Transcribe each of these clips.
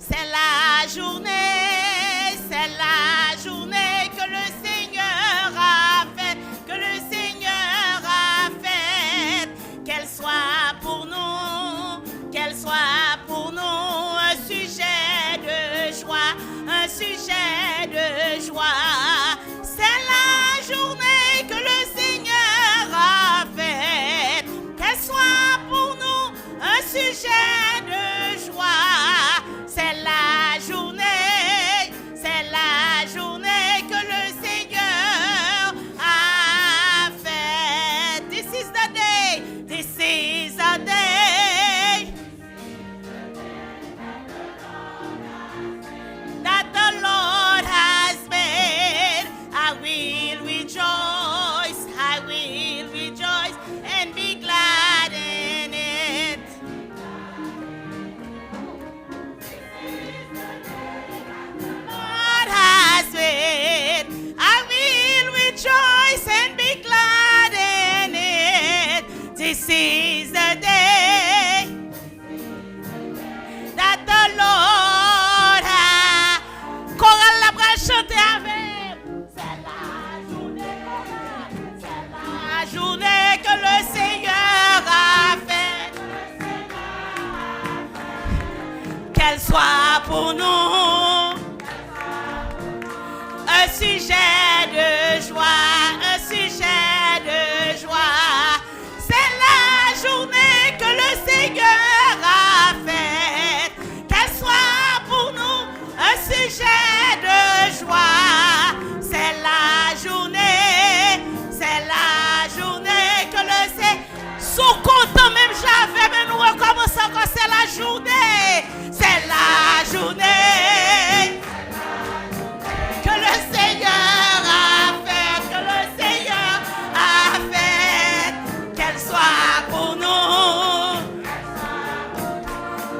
C'est la journée que le Seigneur a faite, que le Seigneur a faite. Qu'elle soit pour nous un sujet de joie, un sujet de joie. C'est la journée que le Seigneur a faite. Qu'elle soit pour nous un sujet de joie. C'est la journée que le Seigneur a faite. This is the day that the Lord has made. I will rejoice and be glad in it. Lord has made. I will rejoice and be glad in it. This is the day that the Lord has. Chorale la bras chanter avec. C'est la journée que le Seigneur a faite. Qu'elle soit pour nous un sujet de joie, un sujet de joie. C'est la journée que le Seigneur a faite. Qu'elle soit pour nous un sujet de joie. C'est la journée que le Seigneur. Sous content même j'avais, mais nous recommençons encore. C'est la journée que le Seigneur a fait, qu'elle soit pour nous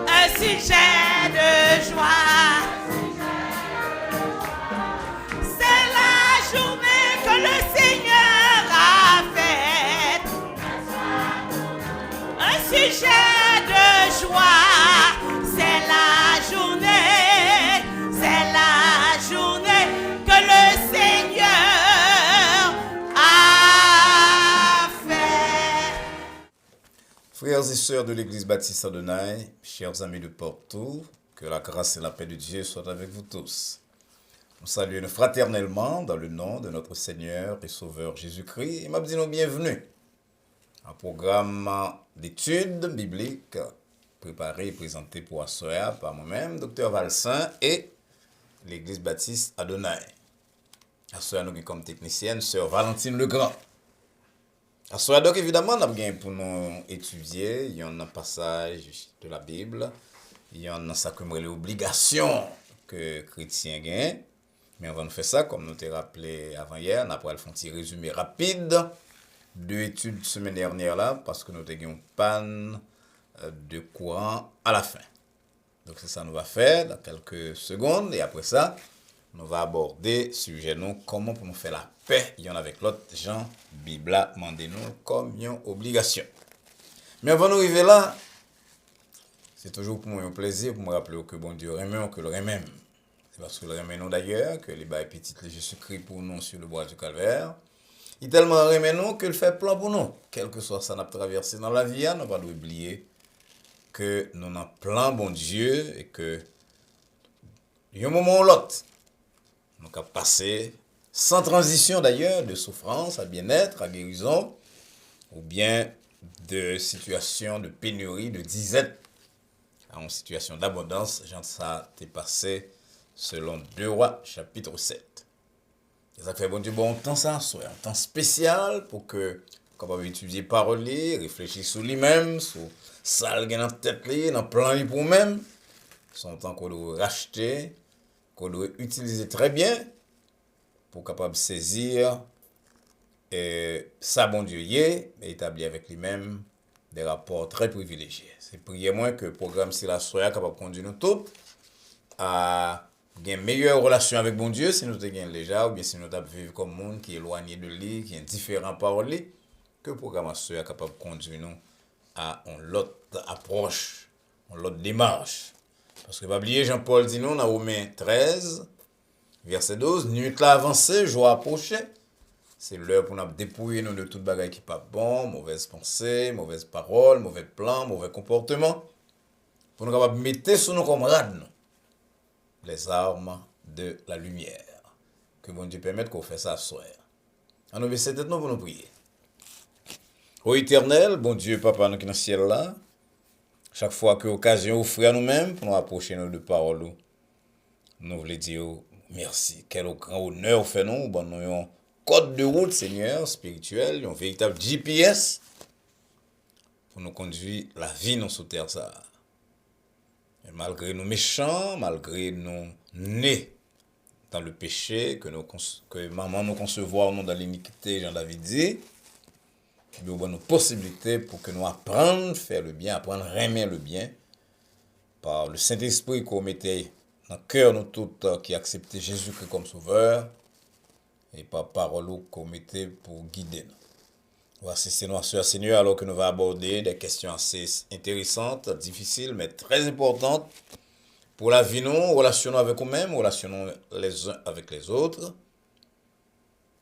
un sujet de joie. C'est la journée que le Seigneur a faite, un sujet de joie. C'est la journée que le Seigneur a fait. Frères et sœurs de l'Église Baptiste Adonai, chers amis de partout, que la grâce et la paix de Dieu soient avec vous tous. Nous saluons fraternellement dans le nom de notre Seigneur et Sauveur Jésus-Christ et nous bienvenue à un programme d'études bibliques préparé et présenté pour Assoya par moi-même, Dr Valsin et l'Église Baptiste Adonai. Assoya nous comme technicienne, Sœur Valentine Legrand. Assoya donc évidemment, nous avons pour nous étudier, il y a un passage de la Bible, il y a un sacrement l'obligation que chrétiens gagnent. Mais on va nous faire ça, comme nous t'ai rappelé avant hier, on a pour faire un petit résumé rapide de l'étude semaine dernière là, parce que nous avons une panne de courant à la fin. Donc c'est ça que nous va faire dans quelques secondes, et après ça, nous va aborder sujet nous comment pour nous faire la paix y'en avec l'autre Jean Bibla mandé nous comme une obligation. Mais avant d'arriver là, c'est toujours pour moi un plaisir pour me rappeler que bon Dieu aime que le aime. C'est parce que le aime nous d'ailleurs que les bails petits de Jésus-Christ pour nous sur le bois du calvaire. Il tellement aime nous qu'il fait plan pour nous. Quel que soit ça n'a traversé dans la vie, nous pas oublier que nous avons plan bon Dieu et que il y a un moment ou l'autre nous avons passé sans transition d'ailleurs de souffrance à bien-être, à guérison ou bien de situation de pénurie, de disette à une situation d'abondance. Jean ça t'est passé selon 2 Rois chapitre 7. Et ça fait bon Dieu bon temps ça, soit un temps spécial pour que capable étudier parole, réfléchir sur lui-même, sur ça dans la tête dans plan pour même. Son temps qu'on doit racheter, qu'on doit utiliser très bien pour capable saisir et ça bon Dieu y est établi avec lui-même des rapports très privilégiés. C'est prier moins que le programme si la soya capable de conduire nous tous à une meilleure relation avec bon Dieu si nous te gagnons déjà ou bien si nous t'a vivre comme monde qui est éloigné de lui, qui est indifférent par lui, que le programme soya capable de conduire nous à une autre approche, une autre démarche. Parce que, pas oublier, Jean-Paul dit nous dans Romains 13, verset 12, nuit là avancée, jour approché. C'est l'heure pour nous dépouiller nous de toute bagaille qui n'est pas bon, mauvaise pensée, mauvaise parole, mauvais plan, mauvais comportement. Pour nous capables mettre sur nos camarades les armes de la lumière. Que bon Dieu permette qu'on fasse ça ce soir. En nous baisser tête nous pour nous prier. Ô éternel, bon Dieu, Papa, nous qui dans le ciel là, chaque fois que l'occasion offre à nous-mêmes pour nous approcher de paroles, nous voulons dire merci. Quel grand honneur fait nous, bon, nous avons un code de route, Seigneur, spirituel, un véritable GPS pour nous conduire la vie dans cette terre ça. Et malgré nous méchants, malgré nous nés dans le péché, que maman nous concevoir nous dans l'iniquité, Jean-David dit, nous avons une possibilité pour que nous apprenions à faire le bien, apprendre à aimer le bien, par le Saint-Esprit qu'on mettait dans le cœur de nous tous qui acceptaient Jésus-Christ comme sauveur, et par parole qu'on mettait pour guider nous. Voici, c'est nous, Seigneur, alors que nous allons aborder des questions assez intéressantes, difficiles, mais très importantes pour la vie, nous, relationnons avec nous-mêmes, relationnons les uns avec les autres.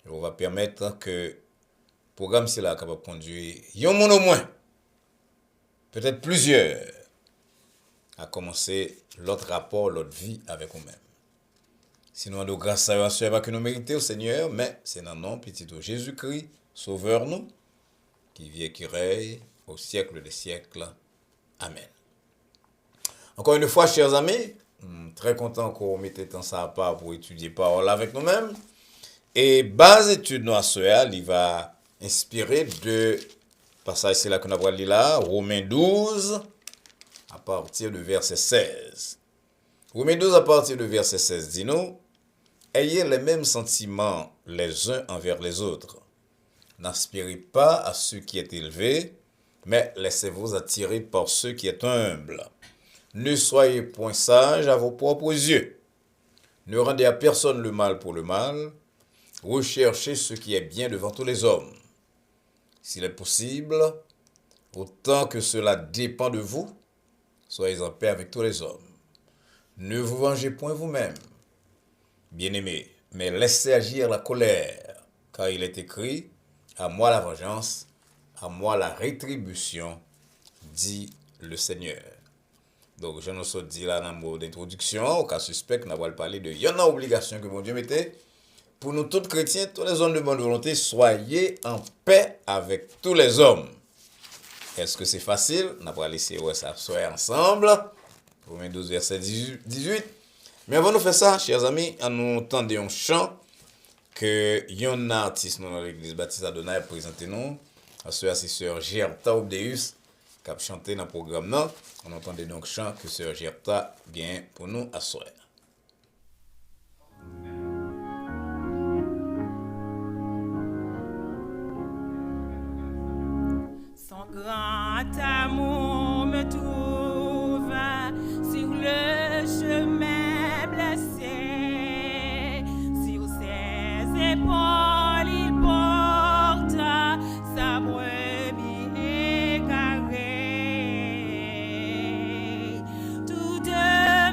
Et on va permettre que le programme c'est là capable de conduire un monde au moins, peut-être plusieurs, à commencer l'autre rapport, l'autre vie avec nous-mêmes. Sinon, nous grâce à Dieu, pas que nous méritons au Seigneur, mais c'est dans le nom petit de Jésus-Christ, Sauveur nous, qui vit et qui règne au siècle des siècles. Amen. Encore une fois, chers amis, très content qu'on mette temps ça à part pour étudier parole avec nous-mêmes. Et base étude nous à ce il va inspirer de passage c'est là qu'on a lu là, Romains 12 à partir de verset 16. Romains 12 à partir de verset 16 dit nous, ayez les mêmes sentiments les uns envers les autres. N'aspirez pas à ce qui est élevé, mais laissez-vous attirer par ce qui est humble. Ne soyez point sages à vos propres yeux. Ne rendez à personne le mal pour le mal. Recherchez ce qui est bien devant tous les hommes. S'il est possible, autant que cela dépend de vous, soyez en paix avec tous les hommes. Ne vous vengez point vous-même, bien-aimés, mais laissez agir la colère, car il est écrit, à moi la vengeance, à moi la rétribution, dit le Seigneur. Donc, je nous dis là dans le mot d'introduction, au cas suspect, nous allons parler de y en a obligation que mon Dieu mettait. Pour nous tous chrétiens, tous les hommes de bonne volonté, soyez en paix avec tous les hommes. Est-ce que c'est facile? Nous allons laisser ça soir ensemble. Romains 12, verset 18. Mais avant de faire ça, chers amis, nous entendons un chant que un artiste dans l'église baptiste Adonai présenté nous. C'est sœur Gerta Obdeus qui a chanté dans le programme. Non? On entendait donc chant que sœur Gerta vient pour nous asseoir. Son grand amour me trouve sur le chemin blessé, sur ses épaules il porte sa brebis égarée, toute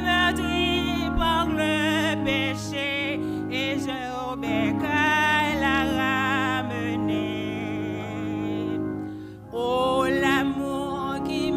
meurtrie par le péché, et je obéis qu'à la ramener. Oh, l'amour qui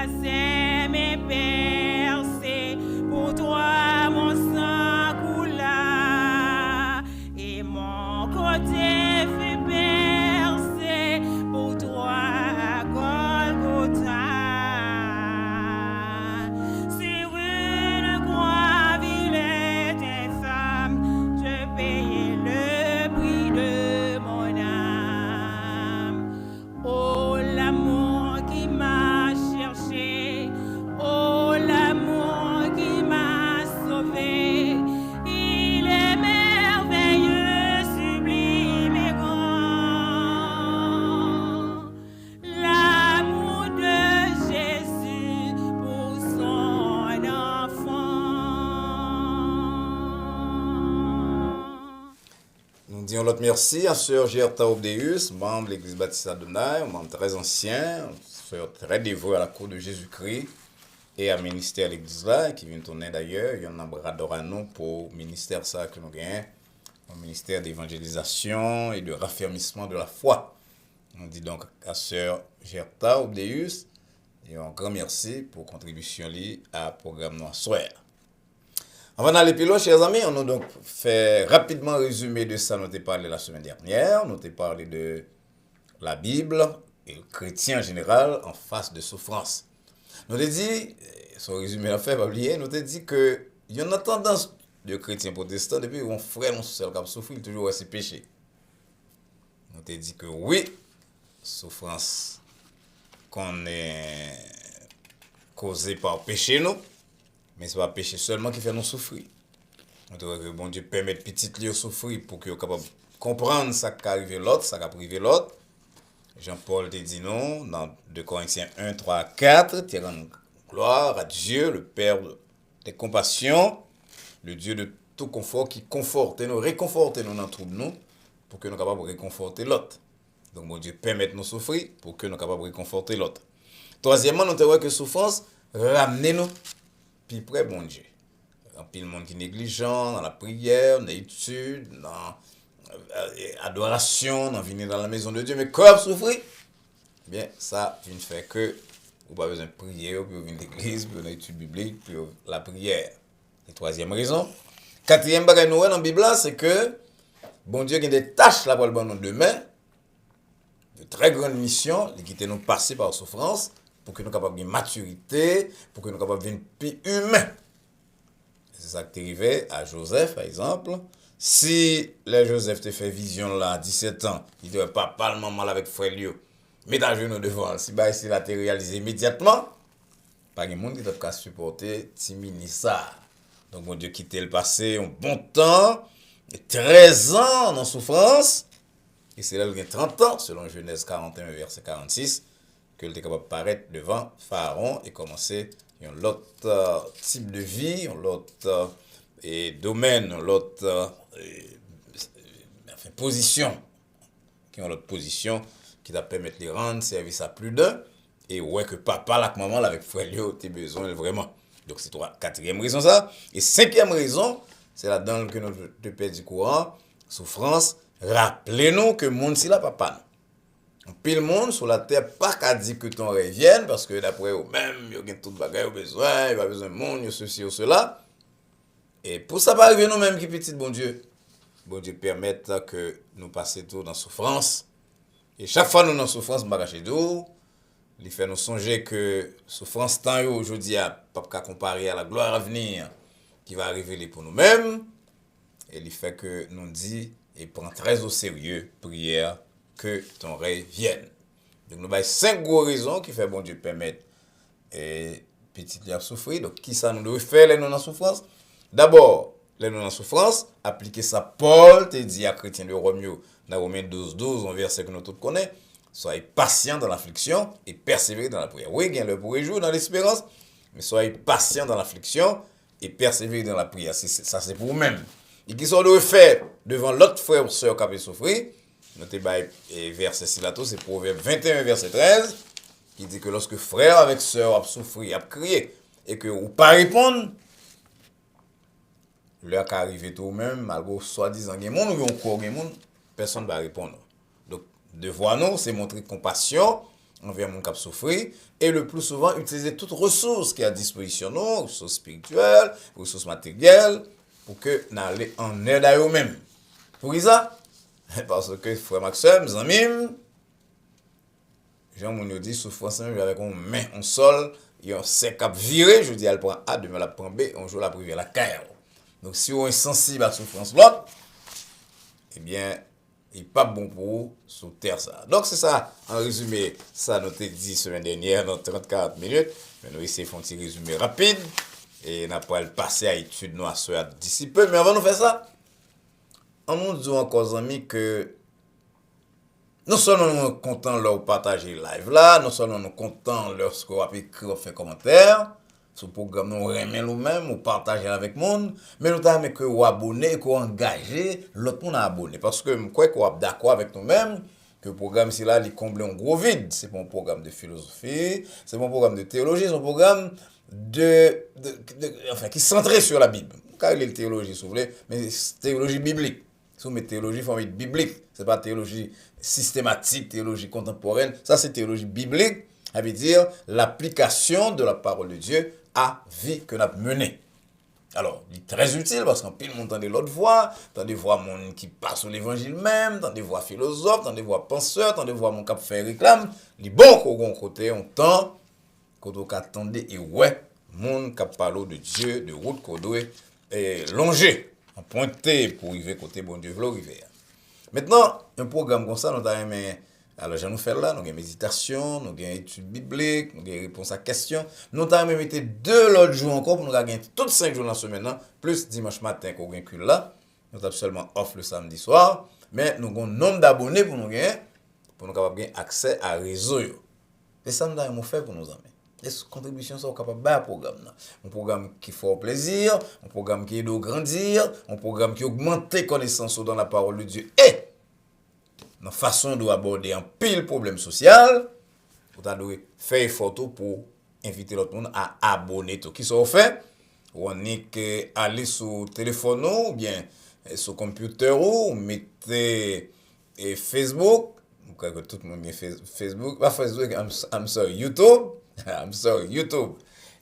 troisième est percé, pour toi mon sang coula, et mon côté fut percé, pour toi Golgotha. Sur une croix vil et infâme, je payais le prix de mon âme. Oh l'amour qui m'a cherché, oh l'amour qui m'a sauvé, il est merveilleux, sublime et grand. L'amour de Jésus pour son enfant. Nous disons l'autre merci à Sœur Gerta Obdeus, membre de l'Église baptiste Adonai, un membre très ancien, sœur très dévouée à la cour de Jésus-Christ et à ministère de l'Église là, qui vient tourner d'ailleurs. Il y en a un bras d'or à nous pour le ministère ça que nous gagnons, le ministère d'évangélisation et de raffermissement de la foi. On dit donc à Sœur Gerta Obdeus et un grand merci pour contribution liée à programme Noir Soir. Avant d'aller plus loin, chers amis, on a donc fait rapidement un résumé de ça. Nous avons parlé la semaine dernière. Nous avons parlé de la Bible et le chrétien en général en face de souffrance. Nous avons dit, son résumé l'a fait, pas oublier, nous avons dit qu'il y a une tendance de chrétiens protestants, depuis qu'on frère non seul qui souffre, il toujours ses péchés. Nous avons dit que oui, souffrance qu'on est causée par péché, nous. Mais ce n'est pas le péché seulement qui fait nous souffrir. On dirait que bon Dieu permet petit lieu souffrir pour que soient capable de comprendre ce qui arrive l'autre, ce qui a privé l'autre. Jean-Paul te dit non, dans 2 Corinthiens 1, 3, 4, tu rends gloire à Dieu, le Père des compassions, le Dieu de tout confort qui conforte nous, réconforte nous dans le trouble nous, pour que nous soyons capables de réconforter l'autre. Donc bon Dieu permet de nous souffrir pour que nous soyons capables de réconforter l'autre. Troisièmement, nous avons que souffrance ramène nous puis près bon Dieu. Un pile monde qui est négligent dans la prière, dans l'étude, dans adoration, dans venir dans la maison de Dieu, mais quand souffrir, bien ça ne fait que vous pas besoin de prier, puis venir à l'église, puis l'étude biblique, puis la prière. Et troisième raison. Quatrième bagage nous dans la Bible c'est que bon Dieu a des tâches là pour le bon nous demain, de très grandes missions, qui nous passer par souffrance. Pour que nous soyons capables de maturité, pour que nous soyons capables de plus humains. C'est ça qui est arrivé à Joseph, par exemple. Si le Joseph te fait vision là, à 17 ans, il ne devrait pas parler mal avec frère Lio, mais à genoux devant, si bah, il a été réalisé immédiatement, pas de monde qui t'a supporter Timini ça. Donc, mon Dieu, quitter le passé un bon temps, 13 ans en souffrance, et c'est là qu'il y a 30 ans, selon Genèse 41, verset 46. Que il était capable de paraître devant Pharaon et commencer un autre type de vie, un autre domaine, un autre position, qui ont l'autre position qui t'a permettre de rendre service à plus d'un et ouais que papa là maman là avec frère Léo t'as besoin vraiment. Donc c'est quatrième raison ça et cinquième raison, c'est là-dedans que nous te perdons du courant, souffrance, rappelez-nous que monde si là papa. Pile monde sur la terre pas qu'à dire que ton rêve vienne parce que d'après eux même il y a tout bagage au besoin, il y a besoin de monde, il y a ceci ou cela. Et pour ça pas arriver nous même qui petit bon Dieu permette que nous passions tout dans souffrance. Et chaque fois nous dans souffrance bagache d'eau, il fait nous songer que souffrance tant aujourd'hui a pas qu'à comparer à la gloire à venir qui va arriver pour nous-mêmes. Et il fait que nous dit et prend très au sérieux prière que ton rêve vienne. Donc nous avons 5 gros raisons qui fait bon Dieu permettre et petit à souffrir. Donc qui ça nous doit faire les non en souffrance? D'abord, les non en souffrance, appliquer ça Paul te dit à chrétien de Romain dans Romains 12, un verset que nous tous connaissons, soyez patient dans l'affliction et persévérez dans la prière. Oui, gain le pour jour dans l'espérance, mais soyez patient dans l'affliction et persévérez dans la prière. Ça c'est pour vous-même. Et qui sont doit faire devant l'autre frère ou sœur qui a souffrir. Notez verset 6 là, c'est Proverbe 21, verset 13, qui dit que lorsque frère avec sœur a souffri, a crié, et que ou pas répondre, l'heure qui arrive tout même, malgré soi-disant, il y a monde ou encore, personne ne va répondre. Donc, devoir nous, c'est montrer compassion envers mon cap souffrir et le plus souvent utiliser toutes ressources qui sont à disposition, nous, ressources spirituelles, ressources matérielles, pour que nous allions en aide à eux-mêmes. Pour ça, parce que frère Maxime, amis, Jean Mounio dit, souffrance avec une main en sol, et on sait qu'à virer, je dis, elle prend A, demain elle prend B, on joue la privé la caille. Donc si on est sensible à la souffrance l'autre, eh bien, il n'est pas bon pour vous sur terre ça. Donc c'est ça, en résumé, ça nous a dit semaine dernière dans 30-40 minutes, mais nous essayons de faire un petit résumé rapide, et on n'a pas le passer à l'étude nous à d'ici peu, mais avant de faire ça, on nous dit encore, amis, que non seulement nous sommes contents de partager live là, non seulement nous sommes contents lorsqu'on a écrit ou fait commentaire, sur le programme nous remet nous-mêmes, ou partager avec le monde, mais nous avons que vous abonner, que vous engager l'autre monde à abonner. Parce que je crois qu'on est d'accord avec nous-mêmes, que le programme ici là, il comble un gros vide. C'est pas un programme de philosophie, c'est pas un programme de théologie, c'est un programme qui est centré sur la Bible. Car il est théologie, si vous voulez, mais c'est théologie biblique. Si vous mettez théologie, il faut mettre biblique. Ce n'est pas théologie systématique, théologie contemporaine. Ça, c'est théologie biblique. Ça veut dire l'application de la parole de Dieu à vie que nous avons menée. Alors, il est très utile parce qu'en pile, on entend l'autre voix, on entend voix mon qui passe sur l'évangile même, on entend voix philosophes, on entend voix penseurs, on entend voix mon cap fait réclame. Il est bon qu'on côté, on tend, qu'on doit attendre et ouais, mon cap parle de Dieu, de route qu'on doit longer, en pointer pour arriver côté bon Dieu, veut arriver. Maintenant, un programme comme ça, nous avons alors, je nous fais là, nous avons méditation, nous avons études bibliques, nous avons réponse à questions. Nous avons même été 2 autres jours encore pour nous gagner toutes 5 jours dans la semaine, plus dimanche matin qu'on gagne là. Nous avons seulement off le samedi soir, mais nous avons un nombre d'abonnés pour nous gagner, pour nous avoir accès à réseau. Et ça, nous avons fait pour nos amis. Les contributions sont capables de faire un programme. Un programme qui fait plaisir, un programme qui aide à grandir, un programme qui augmente les connaissances dans la parole de Dieu. Et dans la façon d'aborder un pile problème social, vous devez faire une photo pour inviter l'autre monde à abonner tout. Qui sont fait? On est que aller sur le téléphone ou bien sur le computer ou mettez Facebook. Vous croyez que tout le monde a Facebook. Pas Facebook, I'm sorry, YouTube. I'm sorry, YouTube.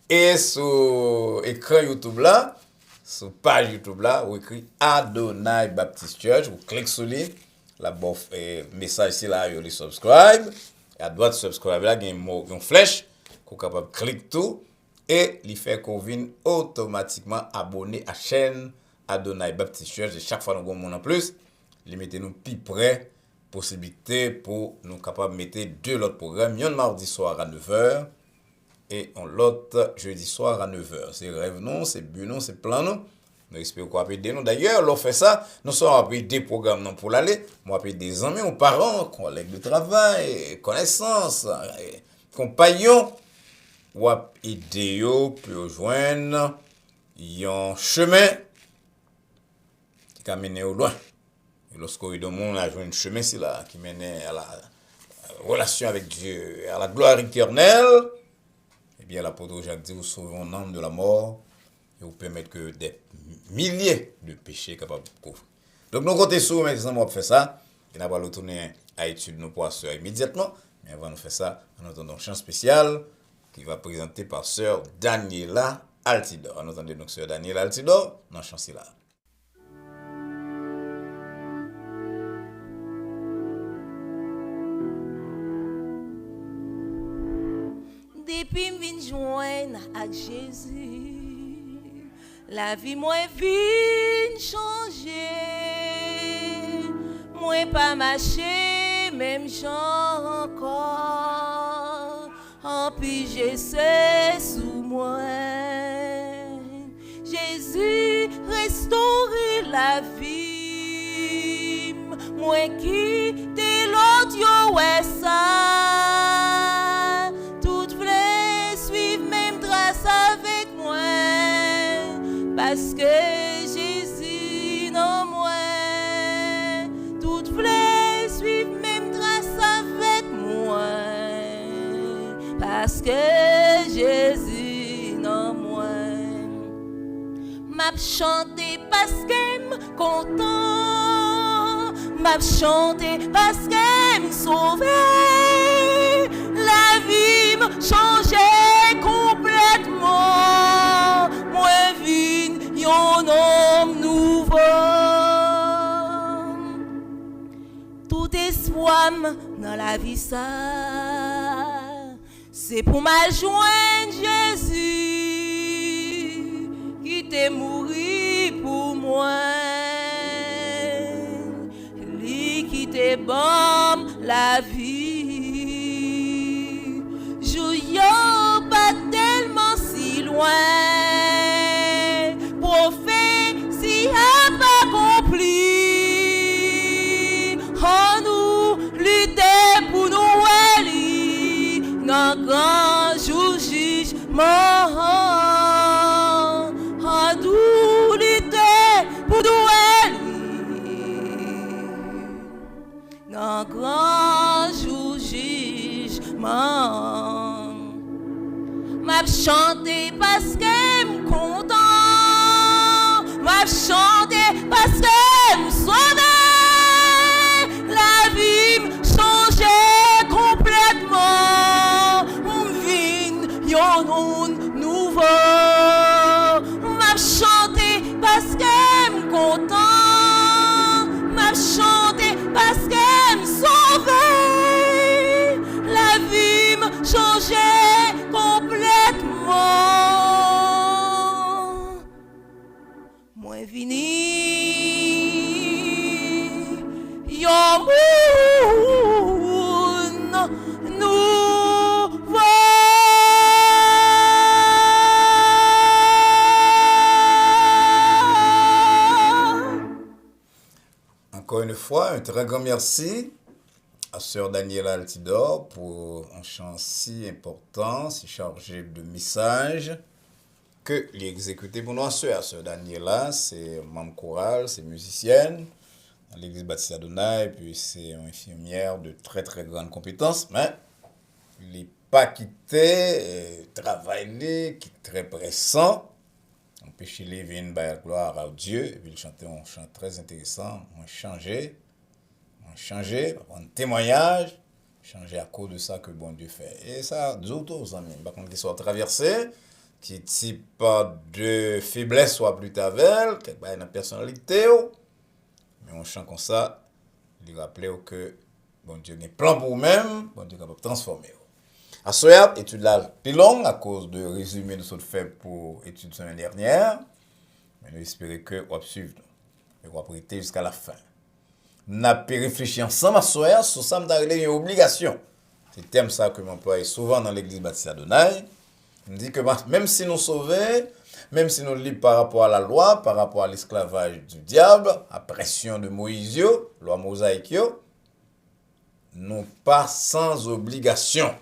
Et sur l'écran YouTube là, sur page YouTube là, vous écrit Adonai Baptist Church. Vous cliquez sur lui. La bof message ici là, vous subscribe. Et à droite subscribe là, il y a une flèche qu'on est capable de cliquer tout et il fait qu'on vienne automatiquement abonner à la chaîne Adonai Baptist Church. Et chaque fois nous avons en plus, les mettez nous plus près possibilité pour nous capable de mettre 2 autres programmes, un mardi soir à 9h et l'autre jeudi soir à 9h. C'est rêve non, c'est but non, c'est plan non. Nous espérons qu'on va aider nous. D'ailleurs, l'on fait ça, nous sommes des programmes non pour l'aller. Moi, des amis, ou parents, collègues de travail, connaissances, compagnons, ou aider pour rejoindre un chemin qui a mené au loin. Et lorsqu'on est dans le monde, on a joué un chemin qui mène à la relation avec Dieu, à la gloire éternelle. Eh bien, l'apôtre Jacques dit, vous sauvez un âme de la mort. Et vous permettre que des milliers de péchés capables de couvrir. Donc, nous comptons sur mes exemples, on va faire ça. Et nous allons retourner à l'étude nos pasteurs immédiatement. Mais avant de faire ça, nous attendons un chant spécial qui va présenter par sœur Daniela Altidor. Nous attendons donc sœur Daniela Altidor dans le chant là. Depuis que je joindre à Jésus, la vie moi vient changer. Moi pas marcher même gens encore. En puis je sais sous moi. Jésus restaurer la vie. Moi qui de l'autre yo ouais ça. Parce que Jésus non moi, toute flèche suivent même trace avec moi. Parce que Jésus non moi, m'a chanté parce qu'elle content, m'a chanté parce qu'elle sauvé. la vie me changeait complètement. Moi vin yon homme nouveau. Tout espoir dans la vie ça, c'est pour ma joindre Jésus qui t'est mouru pour moi. Lui qui t'est bon la vie. Jouillot pas tellement si loin. Prophétie a pas accompli. Oh nous lutter pour nous aller dans grand jour jugement. Oh nous lutter pour nous aller dans grand jour jugement. M'a chanté parce que m'm content. M'a chanté parce que m'm sauvé. La vie m'changeait complètement. M'vin yon monde nouveau. M'a chanté parce que m'm content. M'a chanté parce que m'm sauvé. La vie m'changeait complètement. Moi vini yon moun nouveau. Encore une fois, un très grand merci à Sœur Daniela Altidor pour un chant si important, si chargé de messages que l'exécuté pour nous. Sœur Daniela, c'est membre chorale, c'est musicienne à l'église Baptiste Adonai, et puis c'est une infirmière de très très grande compétence, mais il n'est pas quitté, travaillé, qui est très pressant. On peut chez les vins, la gloire à Dieu, et puis il chantait un chant très intéressant, on changé, un témoignage, changer à cause de ça que bon Dieu fait. Et ça, d'autres amis, par contre, qui sont traversés, qui type de faiblesse soit plus tavel, qui a une personnalité, mais on chante comme ça, il rappelle que bon Dieu a un plan pour vous-même, bon Dieu est capable de transformer. À ce moment, étude là plus longue à cause de résumé de ce fait pour étude de semaine dernière, mais nous espérons que vous suivre et vous prêter jusqu'à la fin. Nous avons réfléchi ensemble à soir sur ça, nous avons une obligation. C'est le thème ça que m'emploie souvent dans l'église Baptiste Adonai. Il dit que même si nous sauvons, même si nous lisons par rapport à la loi, par rapport à l'esclavage du diable, à pression de Moïse, loi mosaïque, nous pas sans obligation.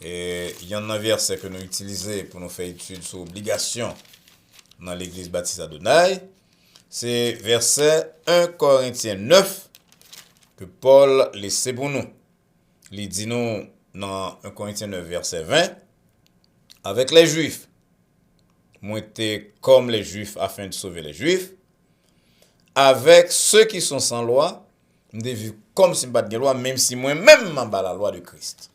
Et il y en a un verset que nous utilisons pour nous faire étude sur obligation dans l'église Baptiste Adonai. C'est verset 1 Corinthiens 9 que Paul laisse pour nous. Il dit nous dans 1 Corinthiens 9 verset 20, avec les Juifs, moi été comme les Juifs afin de sauver les Juifs, avec ceux qui sont sans loi, nous devons vivre comme si nous n'avons pas de loi, même si moi-même je bats la loi de Christ.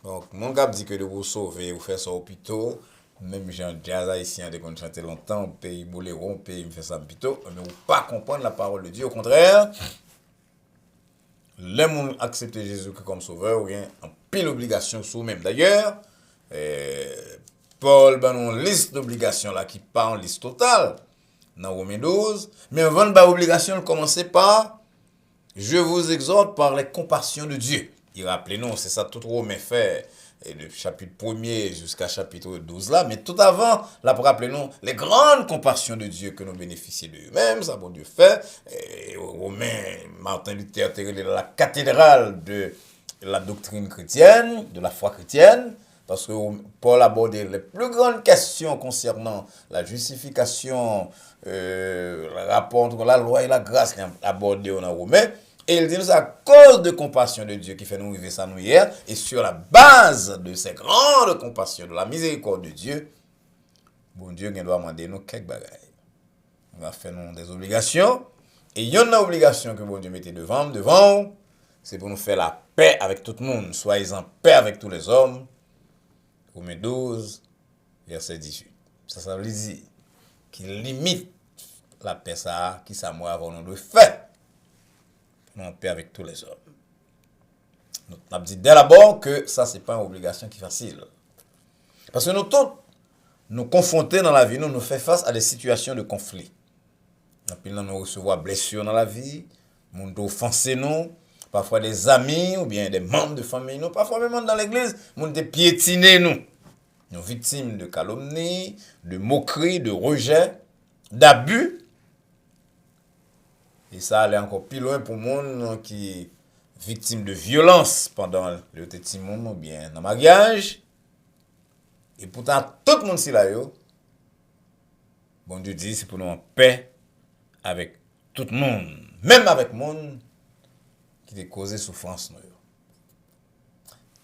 Donc, mon gars dit que de vous sauver, vous faire ça au pito, même gens jazz haïtien, dès qu'on chantait longtemps, on paye boléro, on paye, me fait ça au pito, mais vous pas comprendre la parole de Dieu. Au contraire, les gens acceptent Jésus comme sauveur, ou bien en pile obligation sur même. D'ailleurs, Paul a une liste d'obligations là qui pas en liste totale dans Romains 12, mais avant de obligation, commencer par je vous exhorte par les compassions de Dieu. Il rappelez-nous, c'est ça tout Romain fait, et le chapitre 1er jusqu'à chapitre 12 là, mais tout avant, là pour rappelez-nous les grandes compassions de Dieu que nous bénéficions de eux-mêmes, ça bon Dieu fait. Et Romain, Martin Luther était la cathédrale de la doctrine chrétienne, de la foi chrétienne, parce que Paul abordait les plus grandes questions concernant la justification, le rapport entre la loi et la grâce qu'il a abordé dans Romain. Et il dit nous à cause de compassion de Dieu qui fait nous vivre ça nous hier, et sur la base de ces grandes compassions, de la miséricorde de Dieu, bon Dieu doit demander nous quelques bagailles. On va faire nous des obligations, et il y a une obligation que bon Dieu mettait devant, c'est pour nous faire la paix avec tout le monde. Soyez en paix avec tous les hommes. Romains 12, verset 18. Ça veut dire qu'il limite la paix ça, qui ça moi avant nous de faire. En paix avec tous les hommes. Donc, on a dit dès d'abord que ça, c'est pas une obligation qui est facile. Parce que nous tous, nous confronter dans la vie, nous faisons face à des situations de conflit. Puis nous recevons des blessures dans la vie, nous offensés nous, parfois des amis ou bien des membres de famille, nous, parfois même dans l'église, nous piétiner nous. Nous victimes de calomnie, de moquerie, de rejet, d'abus. Et ça allait encore plus loin pour monde qui est victime de violence pendant le petit monde ou bien dans le mariage. Et pourtant, tout le monde ici là, bon Dieu dit, c'est pour nous en paix avec tout le monde. Même avec le monde qui a causé souffrance. Nous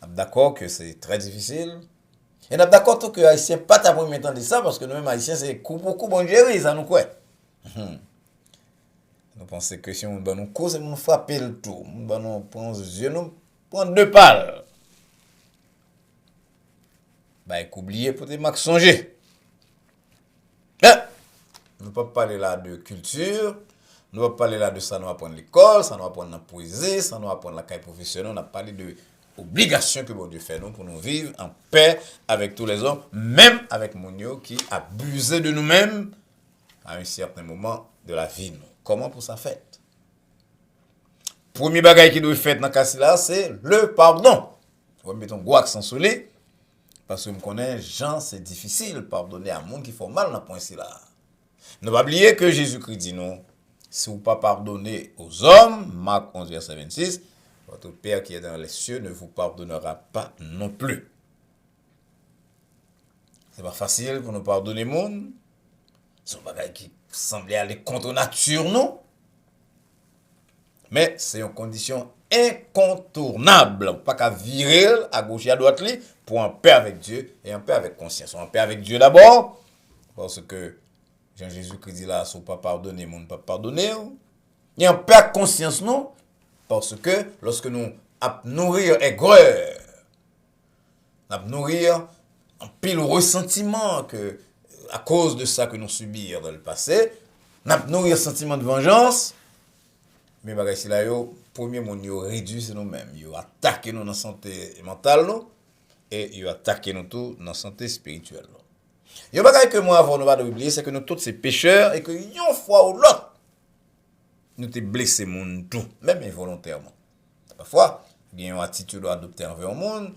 sommes d'accord que c'est très difficile. Et nous sommes d'accord que les Haïtiens pas ta première temps de ça, parce que nous-mêmes Haïtiens, c'est beaucoup bon Dieu, ça nous quoi. Nous pensons que si on nous cause, nous frapper le tout. Nous prend les yeux, nous prend deux pales. Bah, il faut oublier pour te marques songer. Nous ne pouvons pas parler là de culture, nous ne pouvons pas parler là de ça, nous apprendre l'école, ça nous apprendre la poésie, ça nous apprendre la caille professionnelle. On a parlé de obligation que bon Dieu fait nous pour nous vivre en paix avec tous les hommes, même avec Mounio qui abusait de nous-mêmes à un certain moment de la vie. Comment pour ça fait? Premier bagage qui doit faire dans ce cas-là, c'est le pardon. On va mettre un gros accent sur lui. Parce que je connais, Jean, c'est difficile de pardonner à un monde qui fait mal dans ce point-là. Ne pas oublier que Jésus-Christ dit non. Si vous ne pas pardonnez aux hommes, Marc 11, verset 26, votre Père qui est dans les cieux ne vous pardonnera pas non plus. C'est pas facile pour nous pardonner le monde. C'est un bagage qui semblait aller contre nature, non? Mais c'est une condition incontournable. Pas qu'à virer à gauche et à droite pour en paix avec Dieu et en paix avec conscience. En paix avec Dieu d'abord, parce que Jean-Jésus-Christ dit là, si vous ne pas pardonner, mon ne pas pardonner. Et en paix avec conscience, non? Parce que lorsque nous nourrir aigreur, nous nourrir un pile ressentiment que à cause de ça que nous subirons dans le passé, nous nourrir sentiment de vengeance. Mais bagay là yo, premier mon yo réduit c'est nous-mêmes, yo attaqué nous dans santé mentale nous et yo attaqué nous tout dans santé spirituelle. Yo bagay que moi avant nous pas oublier c'est que nous tous ces pécheurs et que une fois ou l'autre nous te blessé monde tout, même involontairement. Parfois, il y a une attitude à adopter envers le monde,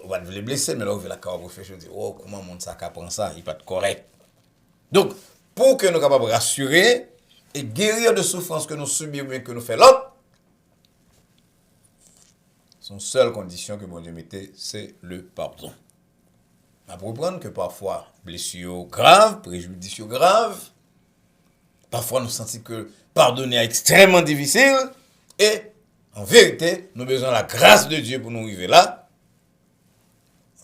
on va le blesser mais là on veut la carrière faire dire oh comment monde ça prend ça, il pas correct. Donc pour que nous capables rassurer et guérir de souffrances que nous subissons et que nous faisons l'autre, son seule condition que bon Dieu mettait, c'est le pardon. On peut comprendre que parfois, blessures graves, préjudices graves, parfois nous sentons que pardonner est extrêmement difficile, et en vérité, nous avons besoin de la grâce de Dieu pour nous arriver là.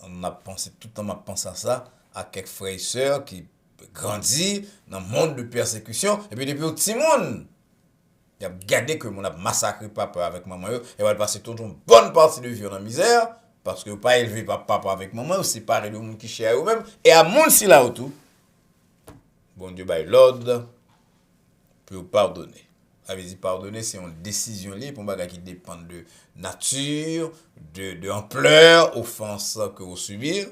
On a pensé tout le temps, on pense à ça, à quelques frères et sœurs qui grandi dans le monde de persécution et puis depuis au petit monde il a gardé que mon a massacré papa avec maman et va passer toute une bonne partie de vie dans la misère parce que pas élevé papa avec maman ou séparé de monde qui cher eux même et à monde si là autour bon Dieu bail l'ordre pour pardonner. Ça veut dire pardonner c'est une décision libre pour bagage qui dépend de nature de ampleur offense que vous subir.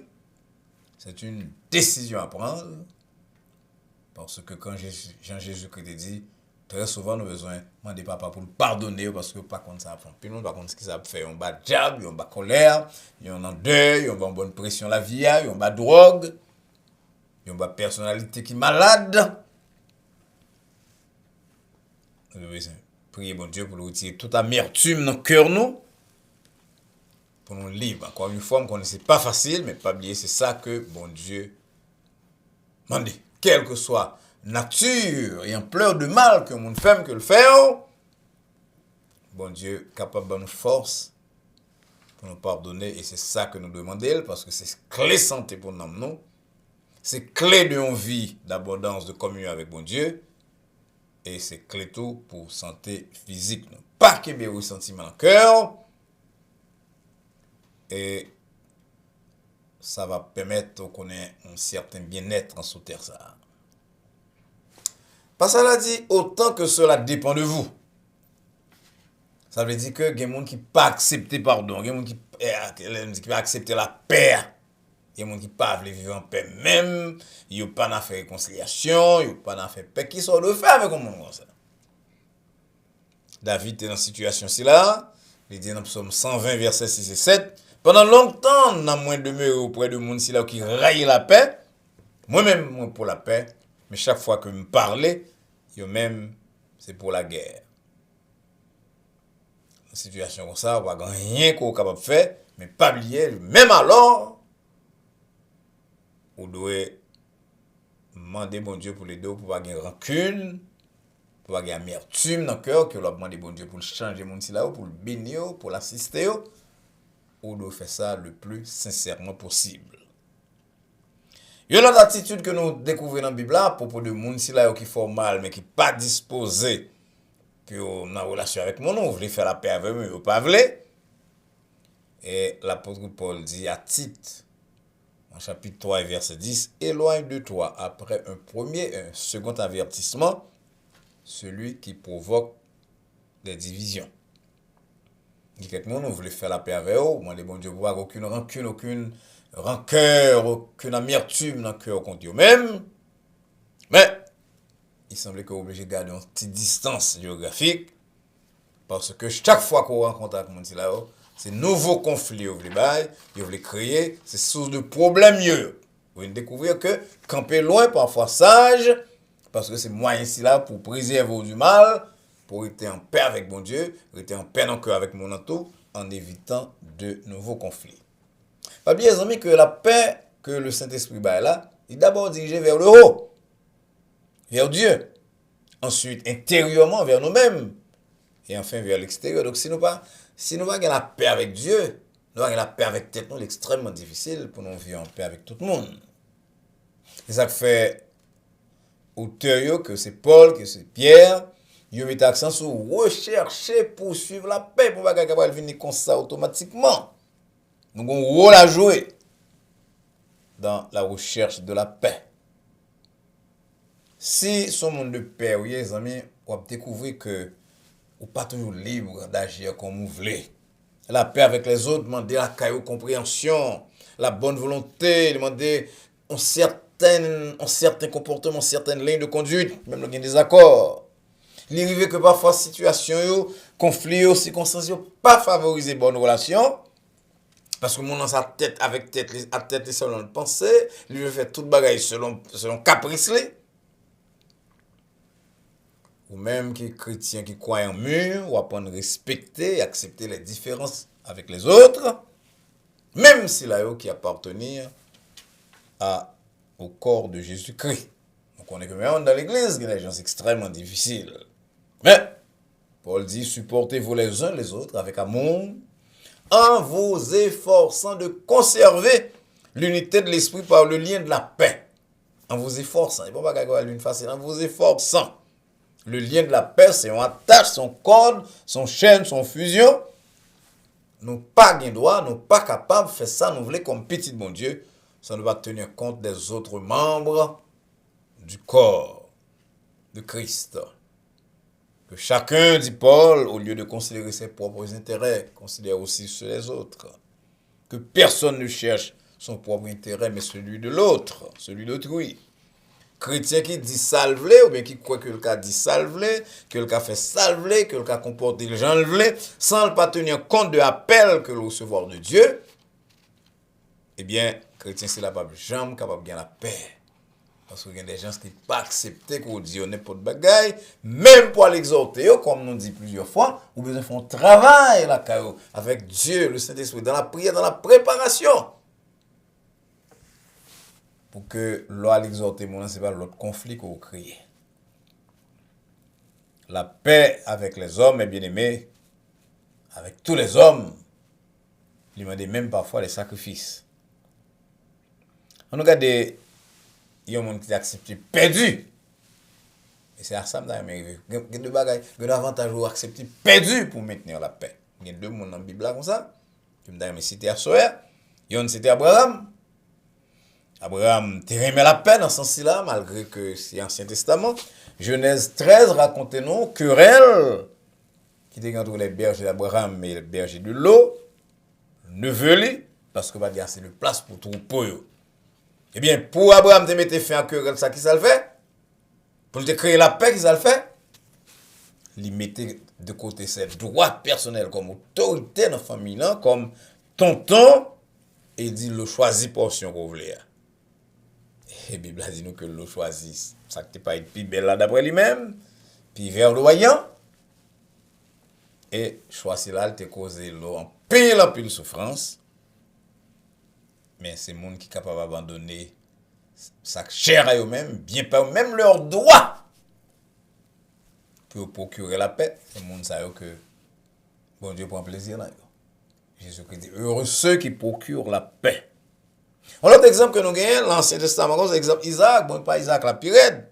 C'est une décision à prendre. Parce que quand Jean-Jésus-Christ dit, très souvent nous avons besoin de demander papa pour nous pardonner parce que pas contre ça prend. Puis nous pas contre ce qui ça fait, on bat diable, on bat colère, on en deuil, on bat bonne pression la vie, on bat drogue, on bat personnalité qui malade. Nous devons prier bon Dieu pour nous retirer toute amertume dans le cœur nous pour nous libres. Encore une fois, on connaît c'est pas facile mais pas oublier c'est ça que bon Dieu m'a dit. Quelle que soit nature et ampleur de mal que mon femme que le fait, bon Dieu capable de nous force pour nous pardonner et c'est ça que nous demandons parce que c'est clé santé pour nous, c'est clé de une vie d'abondance de communion avec bon Dieu et c'est clé tout pour santé physique. Pas qu'il y ait des sentiments dans le cœur et ça va permettre qu'on ait un certain bien-être en sous terre ça. Parce qu'elle a dit autant que cela dépend de vous. Ça veut dire que il y a des gens qui pas accepter pardon, il y a des gens qui pas accepter la paix. Il y a des gens qui pas veulent vivre en paix même, ils pas n'a fait réconciliation, ils pas n'a fait paix qui sont de faire avec un monde comme ça. David est dans cette situation là, il dit dans Psaume 120 verset 6 et 7, pendant longtemps n'a moins demeuré auprès de monde là qui raille la paix. Moi-même moi pour la paix, mais chaque fois que me parler, yo même c'est pour la guerre. Une situation comme ça, on va rien qu'on capable de faire, mais pas oublier, même alors, on doit demander bon Dieu pour les deux, pour pas avoir rancune, pour pas avoir amertume dans le cœur, que l'on demande bon Dieu pour le changer mon là, pour le bénir, pour l'assister, on doit faire ça le plus sincèrement possible. Il y a une autre attitude que nous découvrons dans la Bible à propos de gens qui font mal, mais qui ne sont pas disposés que on a relation avec mon nom, vous voulez faire la paix avec moi, vous pas voulez. Et l'apôtre Paul dit à Tite, en chapitre 3 et verset 10, éloigne de toi après un second avertissement, celui qui provoque des divisions. Il dit que nous voulez faire la paix avec vous, moi les bon Dieu pour avoir aucune rancune, aucune rancœur, aucune amertume dans le cœur contre eux-mêmes. Mais il semblait qu'on est obligé de garder une petite distance géographique parce que chaque fois qu'on rencontre avec mon là, c'est nouveau conflit vous voulez créer, c'est source de problèmes mieux. Vous allez découvrir que camper loin parfois sage parce que c'est moyen ici là pour préserver du mal, pour être en paix avec mon Dieu, être en paix dans le cœur avec mon entourage en évitant de nouveaux conflits. Pas bien les amis que la paix que le Saint-Esprit bat là, il est d'abord dirigé vers le haut. Vers Dieu, ensuite intérieurement vers nous-mêmes, et enfin vers l'extérieur. Donc si nous pas la paix avec Dieu, nous avons la paix avec tête, nous, c'est extrêmement difficile pour nous vivre en paix avec tout le monde. C'est ça que fait auteur que c'est Paul, que c'est Pierre, ils mettent l'accent sur rechercher, poursuivre la paix, pour pas qu'elle venir comme ça automatiquement. Nous avons un rôle à jouer dans la recherche de la paix. Si son monde de paix, oui, les amis, on va découvrir que vous pas toujours libre d'agir comme vous voulez. La paix avec les autres, demander la compréhension, la bonne volonté, demander un certain comportement, certaines lignes de conduite, même le des accords. Il arrive que parfois situation, conflit, circonstances, pas favoriser bonne relation. Parce que mon dans sa tête avec tête selon pensée, il veut faire toute bagaille selon caprice. Ou même qui chrétien qui croit en mur, ou apprendre à respecter et accepter les différences avec les autres, même si là qui appartenir au corps de Jésus-Christ. Donc on est que même dans l'église, il y a des gens extrêmement difficiles. Mais Paul dit supportez-vous les uns les autres avec amour, en vous efforçant de conserver l'unité de l'esprit par le lien de la paix. En vous efforçant, il ne faut pas qu'il y ait facile, en vous efforçant. Le lien de la paix, c'est on attache son corde, son chaîne, son fusion. Nous pas gain droit, nous pas capables de faire ça, nous voulons comme petit bon Dieu, ça ne va tenir compte des autres membres du corps de Christ. Que chacun, dit Paul, au lieu de considérer ses propres intérêts, considère aussi ceux des autres. Que personne ne cherche son propre intérêt, mais celui de l'autre, celui d'autrui. Chrétien qui dit salvelé, ou bien qui croit que le cas dit salvelé, que le cas fait salvelé, que le cas comporte des gens levelés, sans ne pas tenir compte de l'appel que le recevoir de Dieu, eh bien, chrétien, c'est là pas jamais capable de gagner la paix. Parce qu'il y a des gens qui ne pas accepter qu'on dit n'importe bagaille, même pour l'exhorter, comme nous dit plusieurs fois, ou besoin de faire un travail là, avec Dieu, le Saint-Esprit, dans la prière, dans la préparation. Pour que l'on l'exhorter, ce n'est pas l'autre conflit qu'on crée. La paix avec les hommes est bien aimée, avec tous les hommes, il demande même parfois les sacrifices. On regarde, il y a un monde qui accepte perdu. Et c'est à ça que je m'arrive. Il y a deux bagages, il y a un avantage à accepter perdu pour maintenir la paix. Il y a deux mondes dans la Bible comme ça. Je me dis, cité à Soer, yon c'était Abraham. Abraham te remet la peine en ce sens-là, malgré que c'est Ancien Testament. Genèse 13 raconte nous querelle qui était entre les bergers d'Abraham et les bergers de l'eau, neveu, parce que va dire c'est de place pour troupeau. Eh bien, pour Abraham te mettre fin à querelle, ça qui ça le fait? Pour te créer la paix, qui ça le fait? Il mettait de côté ses droits personnels comme autorité dans la famille, là, comme tonton, et il dit le choisi portion qu'on voulait. Et la Bible a dit nous que le choisi, ça qui pas être plus belle là d'après lui-même, puis verdoyant. Et choisi là, il te causé l'eau en pile souffrance. Mais c'est monde qui est capable d'abandonner sa chair à eux-mêmes, bien pas même leurs droits pour procurer la paix. C'est monde ça que bon Dieu prend plaisir là. Jésus-Christ dit heureux ceux qui procurent la paix. L'autre exemple que nous gagnons, l'Ancien Testament, c'est l'exemple Isaac, bon pas Isaac la pirate.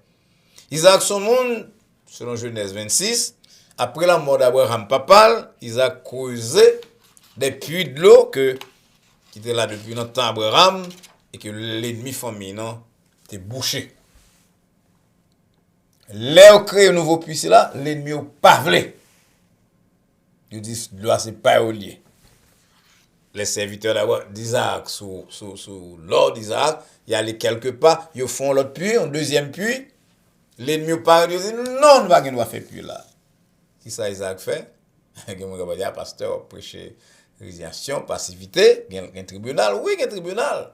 Isaac son monde, selon Genèse 26, après la mort d'Abraham papa, Isaac creusait des puits de l'eau qui étaient là depuis longtemps Abraham et que l'ennemi famille non était bouché. Là créé un nouveau puits là, l'ennemi au pavlé. Il dit l'eau c'est pas au lieu. Les serviteurs d'Isaac sous l'ordre d'Isaac, il y a les quelques pas, ils font l'autre puits, un deuxième puits. L'ennemi au pavlé dit non, nous va faire puits là. Qui ça Isaac fait? Il va dire pasteur prêcher résignation, passivité, il y a un tribunal, oui, il y a un tribunal.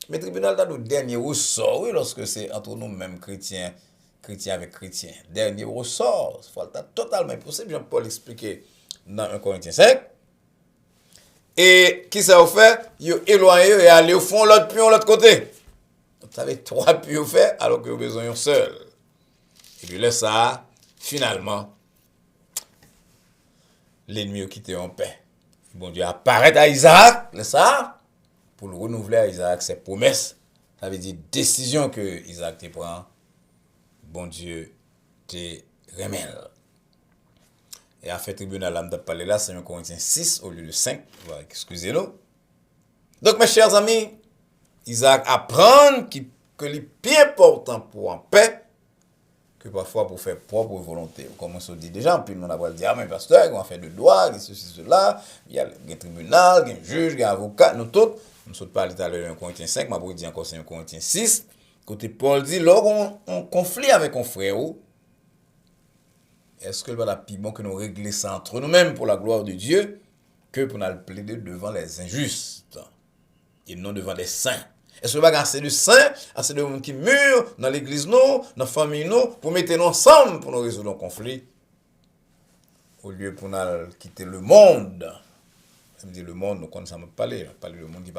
Mais le tribunal a le dernier ressort, oui, lorsque c'est entre nous-mêmes chrétiens avec chrétiens. Dernier ressort, il faut totalement impossible. Jean-Paul expliqué dans 1 Corinthiens 5. Et qui ça a fait? Ils ont éloigné et allé au fond, l'autre puits, l'autre côté. Donc, ça avait 3 puits fait, alors que vous avez besoin d'un seul. Et puis là, ça, finalement, l'ennemi a quitté en paix. Bon Dieu apparaît à Isaac, là, ça, pour le renouveler à Isaac ses promesses. Ça veut dire décision que Isaac te prend. Bon Dieu te remèle. Et à fait tribunal, là, je parler là, c'est 1 Corinthiens 6 au lieu de 5. Excusez-nous. Donc, mes chers amis, Isaac apprend que le plus important pour en paix, que parfois pour faire propre volonté. Comme on se dit déjà, puis on va dire, ah, mais pasteur, on va faire de droit, ceci, cela, il y a un tribunal, il y a un juge, il y a un avocat, nous tous. On ne parle tout à l'heure de 1 Corinthiens 5, mais je dis encore c'est 1 Corinthiens 6. Côté Paul dit, lorsqu'on conflit avec un frère, est-ce que le va plus bon que nous régler ça entre nous-mêmes pour la gloire de Dieu que pour nous plaider devant les injustes et non devant les saints? Est-ce que nous avons assez de saints, assez de monde qui meurent dans l'église, nous, dans la famille, nous, pour mettre nous ensemble pour nous résoudre le conflit? Au lieu pour nous quitter le monde. Ça me dit le monde, nous connaissons parler. Parler du monde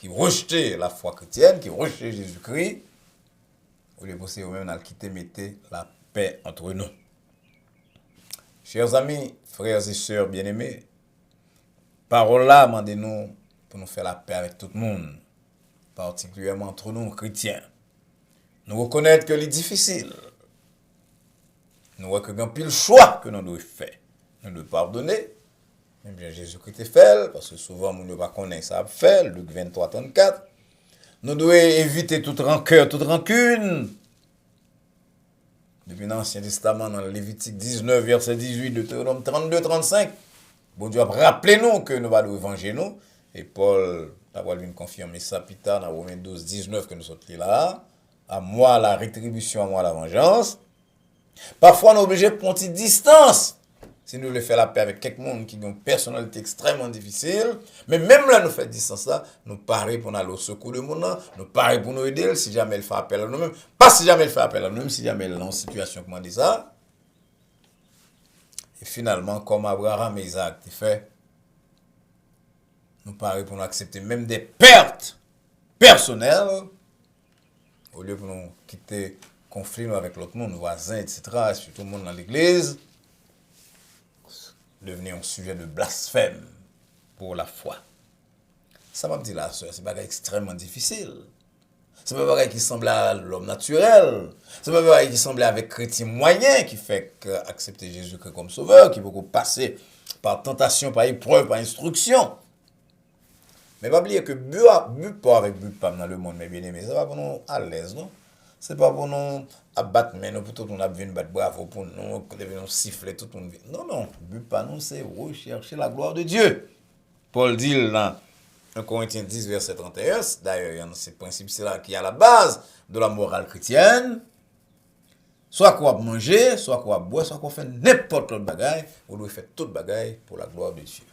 qui rejeter la foi chrétienne, qui rejeter Jésus-Christ. Au lieu pour ça, nous allons quitter, mettre la paix entre nous. Chers amis, frères et sœurs bien-aimés, parole là, demandez-nous pour nous faire la paix avec tout le monde, particulièrement entre nous, chrétiens. Nous reconnaître que c'est difficile. Nous reconnaissons pile choix que nous devons faire. Nous devons pardonner. Même bien Jésus-Christ fait, parce que souvent, nous ne connaissons pas ça fait, Luc 23, 34. Nous devons éviter toute rancœur, toute rancune. Depuis l'Ancien Testament, dans Lévitique 19, verset 18, Deutéronome 32, 35, bon Dieu a rappelé nous que nous allons venger nous. Et Paul a voulu confirmer ça plus tard dans Romains 12, 19 que nous sommes là. À moi la rétribution, à moi la vengeance. Parfois, on est obligé de prendre une distance. Si nous voulons faire la paix avec quelqu'un qui a une personnalité extrêmement difficile, mais même là, nous faisons distance là, nous parlons pour aller au secours de mon nom, nous parlons pour nous aider, si jamais elle fait appel à nous-mêmes, pas si jamais elle fait appel à nous-mêmes, si jamais elle est en situation comme on dit ça. Et finalement, comme Abraham et Isaac ont fait, nous parlons pour nous accepter même des pertes personnelles, au lieu pour nous quitter conflit avec l'autre monde, voisins, etc., et surtout le monde dans l'église, devenir un sujet de blasphème pour la foi. Ça m'a dit la sœur, c'est pas extrêmement difficile. C'est pas pareil qui semble à l'homme naturel. C'est pas pareil qui semble avec chrétien moyen qui fait accepter Jésus comme sauveur, qui peut passer par tentation, par épreuve, par instruction. Mais pas oublier que but pas avec but pas dans le monde, mais bien aimé, ça va pour nous à l'aise, non? C'est pas pour nous abattre, mais nous, pour tout le monde a besoin de battre bravo, pour nous, nous siffler tout le monde. Non, non, but pas nous, c'est rechercher la gloire de Dieu. Paul dit là, 1 Corinthiens 10, verset 31, d'ailleurs, il y a ce principe là qui est à la base de la morale chrétienne. Soit qu'on manger, soit qu'on boire, soit qu'on fait n'importe quel bagaille, on doit faire toute bagaille pour la gloire de Dieu.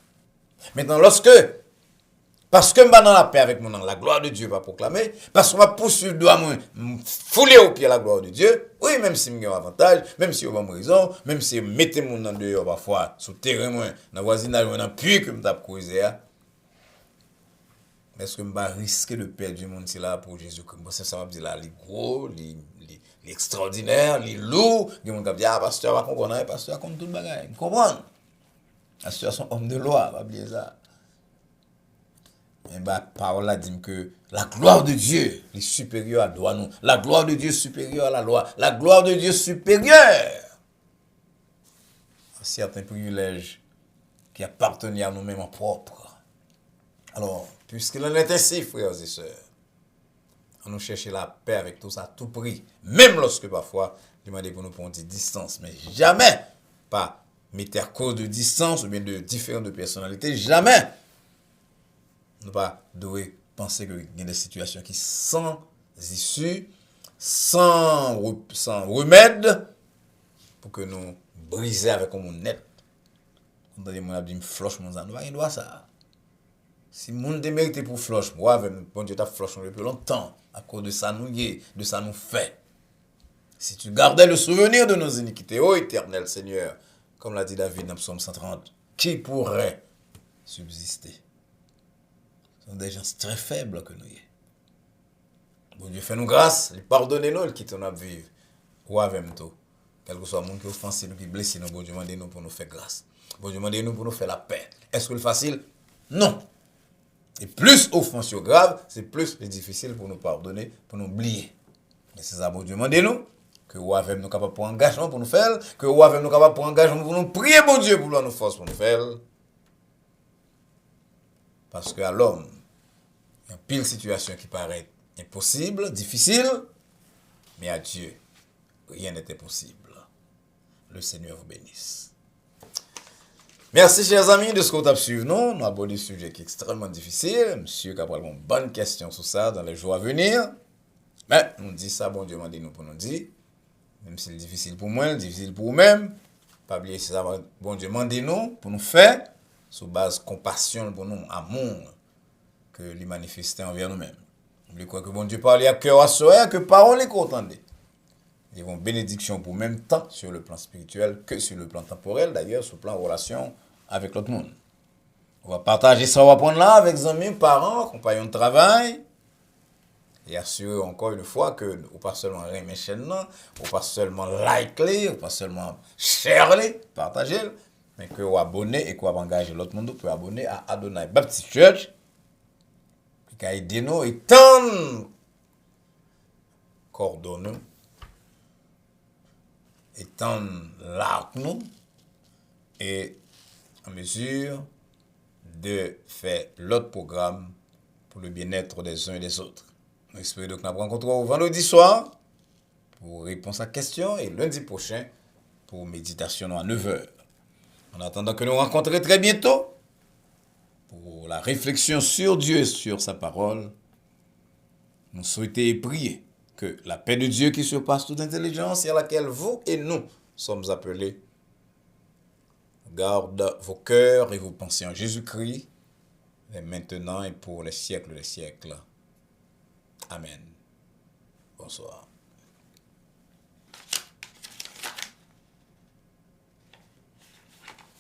Maintenant, parce que je suis dans la paix avec mon nom, la gloire de Dieu va proclamer, parce que je poursuivre, dois me fouler au pied la gloire de Dieu, oui, même si j'ai un avantage, même si j'ai une raison, même si je mets mon nom dehors parfois, sous terrain, dans le voisinage, dans le puits que je vais creuser, est-ce que je vais risquer de perdre mon monde là pour Jésus-Christ? Ça va dire là, les gros, les extraordinaires, les lourds, les gens qui disent, ah, pasteur, va comprendre, pasteur, compte tout le bagage, vous comprenez? Pasteur, son homme de loi, va oublier ça. Mais la parole a dit que la gloire de Dieu est supérieure à la loi. La gloire de Dieu est supérieure à la loi. La gloire de Dieu est supérieure à certains privilèges qui appartenaient à nous-mêmes en propre. Alors, puisqu'il en est ainsi, frères et sœurs, on nous cherche la paix avec tous à tout prix. Même lorsque parfois, demandez pour nous prendre des distances. Mais jamais pas mettre à cause de distance ou bien de différentes personnalités. Jamais. Nous pas devons penser qu'il y a des situations qui sont sans issue, sans remède, pour que nous briser avec un monde net. Quand on dit que je floche mon zan, nous pas droit ça. Si mon démérité pour floche, moi avec bon Dieu t'a floche depuis longtemps à cause de ça nous y de ça nous fait. Si tu gardais le souvenir de nos iniquités, ô éternel Seigneur, comme l'a dit David dans Psaume 130, qui pourrait subsister? Ce sont des gens très faibles que nous y. Bon Dieu fait nous grâce, pardonnez-nous, il quitte nous vivre. Ou avec tout. Quel que soit le monde qui offense nous, qui blesse nous, bon Dieu demandez-nous pour nous faire grâce. Bon Dieu demandez-nous pour nous faire la paix. Est-ce que c'est facile? Non. Et plus offense grave, c'est plus difficile pour nous pardonner, pour nous oublier. Mais c'est ça, bon Dieu demandez-nous. Que vous avez nous capable pour engagement pour nous faire. Que vous avez nous capable pour engagement pour nous prier, bon Dieu, pour nous force pour nous faire. Parce qu'à l'homme, il y a pile de situations qui paraissent impossibles, difficiles, mais à Dieu, rien n'est impossible. Le Seigneur vous bénisse. Merci, chers amis, de ce que vous avez suivi. Nous abordons un sujet qui est extrêmement difficile. Monsieur qui a une bonne question sur ça dans les jours à venir. Mais nous dit ça, bon Dieu m'a dit nous pour nous dire. Même si c'est difficile pour moi, difficile pour vous-même. Pas oublier ça, bon Dieu m'a dit nous pour nous faire. Sous base compassion pour nous, amour que lui manifester envers nous-mêmes. N'oubliez quoi que bon Dieu parle à cœur à soi, que parole est qu'entendez. Ils vont bénédiction pour même temps sur le plan spirituel que sur le plan temporel, d'ailleurs sur le plan relation avec l'autre monde. On va partager ça, on va prendre là avec amis, parents, compagnons de travail. Et assurer encore une fois que ou pas seulement aimer chaîne, ou pas seulement liker, ou pas seulement share, partager, mais que vous abonnez et que vous engagez l'autre monde pour abonner à Adonai Baptist Church. Puis qu'à aider nous et tant coordonner, et tant l'arc nous, et en mesure de faire l'autre programme pour le bien-être des uns et des autres. Nous espérons donc nous rencontrer vendredi soir pour réponse à questions et lundi prochain pour méditation à 9h. En attendant que nous rencontrions très bientôt pour la réflexion sur Dieu et sur sa parole, nous souhaitons et prier que la paix de Dieu qui surpasse toute intelligence et à laquelle vous et nous sommes appelés garde vos cœurs et vos pensées en Jésus-Christ, et maintenant et pour les siècles des siècles. Amen. Bonsoir.